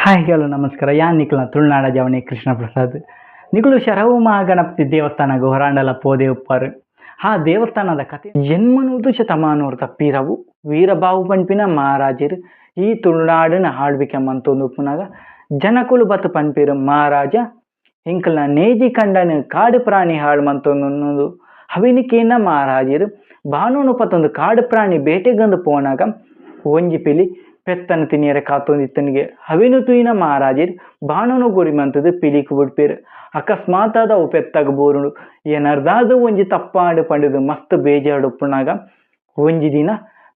Hi hello ನಮಸ್ಕಾರ ಯಾನ್ ನಿಖಿಲ್ನ ತುಳುನಾಡ ಜವಣಿ ಕೃಷ್ಣ ಪ್ರಸಾದ್ ನಿಖಿಲು ಶರವು ಮಹಾಗಣಪತಿ ದೇವಸ್ಥಾನಗ ಹೊರಾಂಡಲ ಪೋದೆ ಉಪ್ಪಾರು ಆ ದೇವಸ್ಥಾನದ ಕತೆ ಜನ್ಮನೂದು ಶತಮಾನೋರ್ ತಪ್ಪಿರವು ವೀರಬಾಹು ಪಂಪಿನ ಮಹಾರಾಜರು ಈ ತುಳುನಾಡಿನ ಆಳ್ವಿಕೆ ಮಂತೊಂದು ಉಪ್ಪುನಾಗ ಜನಕುಲು ಬತ್ತು ಪಂಪಿರು ಮಹಾರಾಜ ಇಂಕಲ್ನ ನೇಜಿ ಕಂಡನು ಕಾಡು ಪ್ರಾಣಿ ಹಾಳು ಮಂತೊಂದು ಹವಿನಿಕೇನ ಮಹಾರಾಜರು ಬಾನೋನು ಪತ್ತೊಂದು ಕಾಡು ಪ್ರಾಣಿ ಬೇಟೆಗಂದು ಪೋನಾಗ ಒಂಜಿ ಪಿಲಿ ಪೆತ್ತನ ತಿನಿಯರೆ ಕಾತೊಂದಿತ್ತನಿಗೆ ಹವಿನು ತುಯಿನ ಮಹಾರಾಜರು ಬಾಣನು ಗುರಿ ಮಂತದು ಪಿಲಿಕ್ ಬಿಡ್ಪೇರು ಅಕಸ್ಮಾತ್ ಆದ ಅವು ಪೆತ್ತಾಗ ಬೋರುಂಡು ಏನರ್ದಾದ ಒಂಜಿ ತಪ್ಪಾಂಡು ಪಂಡಿದು ಮಸ್ತ್ ಬೇಜಾಡು ಉಪ್ಪುನಾಗ ಒಂಜಿ ದಿನ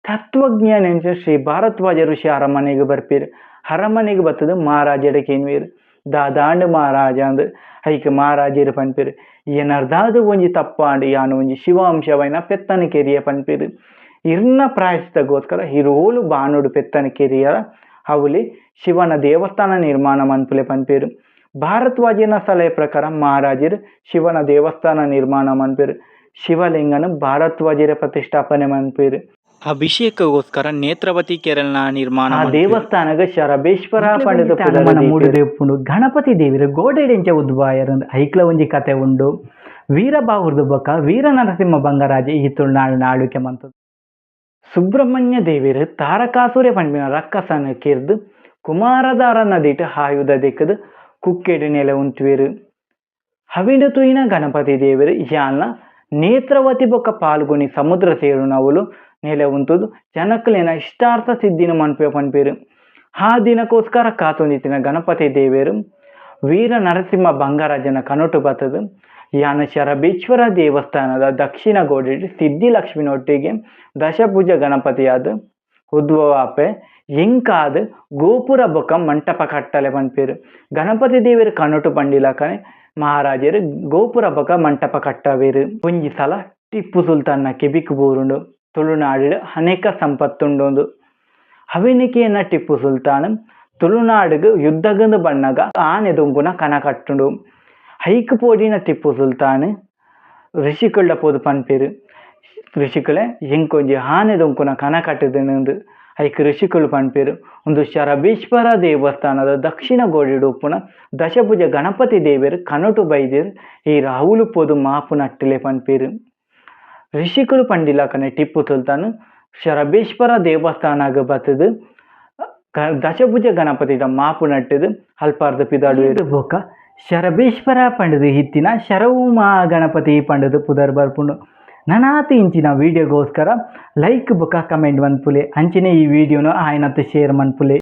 ತತ್ವಜ್ಞಾನ ಶ್ರೀ ಭಾರದ್ವಾಜ ಋಷಿ ಅರಮನೆಗೆ ಬರ್ಪೇರು ಅರಮನೆಗೆ ಬತ್ತದು ಮಹಾರಾಜರ ಕೇನ್ವೇರು ದಾದಾಂಡು ಮಹಾರಾಜ ಅಂದು ಐಕೆ ಮಹಾರಾಜರು ಪನ್ಪೇರು ಏನರ್ದಾದ ಒಂಜಿ ತಪ್ಪಾಂಡು ಯಾನು ಒಂಜಿ ಶಿವಾಂಶವೈನ ಪೆತ್ತನ ಕೆರಿಯ ಪನ್ಪೇರು ಇರ್ನ ಪ್ರಾಯಶ್ಚಿತಗೋಸ್ಕರ ಹಿರೋಲು ಬಾನುಡು ಪೆತ್ತನ ಕೆರಿಯರ ಅವಲಿ ಶಿವನ ದೇವಸ್ಥಾನ ನಿರ್ಮಾಣ ಮನ್ಪುಲೆ ಪನ್ಪೇರು ಭಾರದ್ವಾಜನ ಸಲಹೆ ಪ್ರಕಾರ ಮಹಾರಾಜರು ಶಿವನ ದೇವಸ್ಥಾನ ನಿರ್ಮಾಣ ಮನ್ಪೇರು ಶಿವಲಿಂಗನ ಭಾರದ್ವಾಜರ ಪ್ರತಿಷ್ಠಾಪನೆ ಮನ್ಪೇರು ಅಭಿಷೇಕಗೋಸ್ಕರ ನೇತ್ರಾವತಿ ಕೆರೆನ ನಿರ್ಮಾಣ ದೇವಸ್ಥಾನಗ ಶರಬೇಶ್ವರ ಪಂಡಿತ ಮೂಡಿದೇಪುಂಡು ಗಣಪತಿ ದೇವಿರ ಗೋಡೆಡೆಂಚ ಉದ್ಭಾಯರಂದು ಐಕ್ಲ ಒಂಜಿ ಕತೆ ಉಂಡು ವೀರಬಾಹುರ್ದು ಬೊಕ್ಕ ವೀರ ನರಸಿಂಹ ಬಂಗರಾಜ ಈ ತುಳುನಾಡಿನ ಆಳ್ವಿಕೆ ಮಂತದ್ದು ಸುಬ್ರಹ್ಮಣ್ಯ ದೇವಿರು ತಾರಕಾಸುರ ಪಂಪಿನ ರಕ್ಕಸನ ಕಿರ್ದು ಕುಮಾರಧಾರ ನದಿಟ್ಟು ಆಯುಧ ದಿಕ್ಕದು ಕುಕ್ಕೆಡು ನೆಲೆ ಉಂಟುವೇರು ಹವಿಂಡು ತುಯಿನ ಗಣಪತಿ ದೇವರು ಯಾನ್ನ ನೇತ್ರಾವತಿ ಬೊಕ್ಕ ಪಾಲ್ಗೊನಿ ಸಮುದ್ರ ಸೇರು ನವಲು ನೆಲೆ ಉಂಟುದು ಜನಕ್ಕಲಿನ ಇಷ್ಟಾರ್ಥ ಸಿದ್ಧಿನ ಮನ್ಪೆ ಪನ್ಪೇರು ಆ ದಿನಕ್ಕೋಸ್ಕರ ಕಾತೊಂದಿತ್ತಿನ ಗಣಪತಿ ದೇವರು ವೀರ ನರಸಿಂಹ ಬಂಗರಾಜನ ಕನೊಟು ಬತ್ತದು ಯಾನ ಶರಬೇಶ್ವರ ದೇವಸ್ಥಾನದ ದಕ್ಷಿಣ ಗೋಡೆಡು ಸಿದ್ಧಿಲಕ್ಷ್ಮಿನೊಟ್ಟಿಗೆ ದಶಭುಜ ಗಣಪತಿಯಾದ ಉದ್ಭವಾಪೆ ಎಂಕಾದ ಗೋಪುರ ಬೊಕ್ಕ ಮಂಟಪ ಕಟ್ಟಲೆ ಪನ್ಪೇರು ಗಣಪತಿ ದೇವರು ಕನೊಟು ಪಂಡಿಲಕನೆ ಮಹಾರಾಜರು ಗೋಪುರ ಬೊಕ್ಕ ಮಂಟಪ ಕಟ್ಟವೇರು ಒಂಜಿ ಸಲ ಟಿಪ್ಪು ಸುಲ್ತಾನ್ನ ಕೆಬಿಕ್ ಬೋರುಂಡು ತುಳುನಾಡು ಅನೇಕ ಸಂಪತ್ತುಂಡೊಂದು ಅವಿನಿಕೆಯನ್ನ ಟಿಪ್ಪು ಸುಲ್ತಾನ್ ತುಳುನಾಡಿಗೆ ಯುದ್ಧಗಂದು ಬಣ್ಣಗ ಆನೆ ದೊಂಗುನ ಕನ ಕಟ್ಟುಂಡು ಹೈಕ್ ಪೋಡಿನ ಟಿಪ್ಪು ಸುಲ್ತಾನ್ ಋಷಿಕುಳ್ಳ ಪೋದು ಪನ್ಪೇರು ಋಷಿಕುಲೆ ಎಂಕೊಂಜಿ ಆನೆ ದೊಂಕುನ ಕನ ಕಟ್ಟಿದನೆಂದು ಐಕ್ ಋಷಿಕುಲು ಪನ್ಪೇರು ಒಂದು ಶರಬೇಶ್ವರ ದೇವಸ್ಥಾನದ ದಕ್ಷಿಣ ಗೋಡೆಡು ಉಪ್ಪುನ ದಶಭುಜ ಗಣಪತಿ ದೇವರು ಕನೊಟು ಬೈದೇರು ಈ ರಾಹುಲು ಪೋದು ಮಾಪು ನಟ್ಟಿಲೆ ಪನ್ಪೇರು ಋಷಿಕುಲು ಪಂಡಿಲಕನೆ ಟಿಪ್ಪು ಸುಲ್ತಾನ್ ಶರಬೇಶ್ವರ ದೇವಸ್ಥಾನಗ ಬತ್ತದು ದಶಭುಜ ಗಣಪತಿದ ಮಾಪು ನಟ್ಟದು ಅಲ್ಪಾರ್ಧ ಪಿದಾಡು ಬೊಕ್ಕ ಶರಬೇಶ್ವರ ಪಂಡದು ಹಿತ್ತಿನ ಶರವು ಮಹಾಗಣಪತಿ ಪಂಡದು ಪುದರ್ ಬರ್ಪುಂಡು ನನಾತಿ ಇಂಚಿನ ವಿಡಿಯೋಗೋಸ್ಕರ ಲೈಕ್ ಬೊಕ್ಕ ಕಮೆಂಟ್ ಮನ್ಪುಲೆ ಅಂಚಿನ ಈ ವಿಡಿಯೋನು ಆಯ್ನತ್ತು ಶೇರ್ ಮನ್ಪುಲೆ.